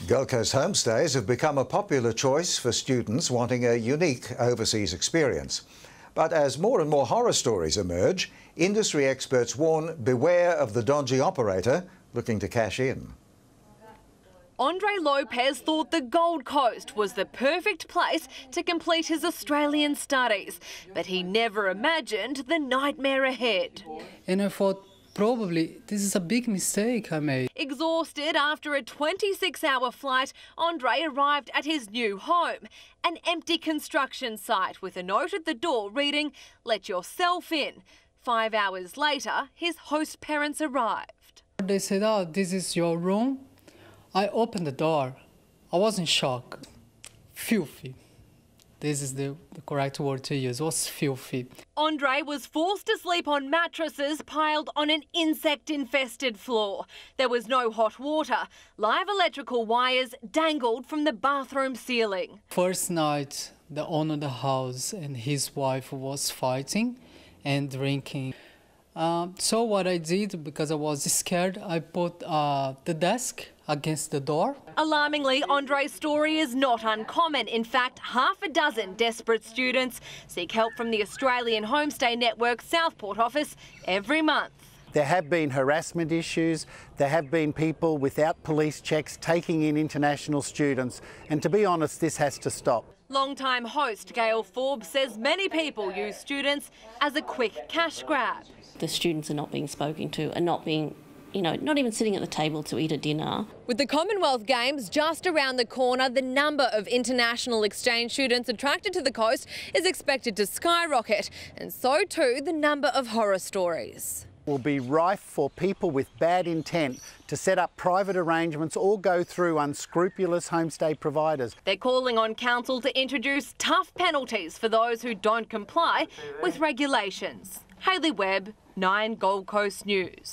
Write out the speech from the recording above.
Gold Coast homestays have become a popular choice for students wanting a unique overseas experience. But as more and more horror stories emerge, industry experts warn beware of the dodgy operator looking to cash in. Andre Lopez thought the Gold Coast was the perfect place to complete his Australian studies, but he never imagined the nightmare ahead. And I thought, probably this is a big mistake I made. Exhausted after a 26-hour flight, Andre arrived at his new home, an empty construction site with a note at the door reading, "Let yourself in." 5 hours later, his host parents arrived. They said, "Oh, this is your room." I opened the door. I was in shock. Filthy. This is the correct word to use. It was filthy. Andre was forced to sleep on mattresses piled on an insect-infested floor. There was no hot water. Live electrical wires dangled from the bathroom ceiling. First night, the owner of the house and his wife was fighting and drinking. So what I did, because I was scared, I put the desk against the door. Alarmingly, Andre's story is not uncommon. In fact, half a dozen desperate students seek help from the Australian Homestay Network Southport office every month. There have been harassment issues, there have been people without police checks taking in international students, and to be honest, this has to stop. Long-time host Gail Forbes says many people use students as a quick cash grab. The students are not being spoken to and not being, not even sitting at the table to eat a dinner. With the Commonwealth Games just around the corner, the number of international exchange students attracted to the coast is expected to skyrocket, and so too the number of horror stories. Will be rife for people with bad intent to set up private arrangements or go through unscrupulous homestay providers. They're calling on council to introduce tough penalties for those who don't comply with regulations. Hayley Webb, 9 Gold Coast News.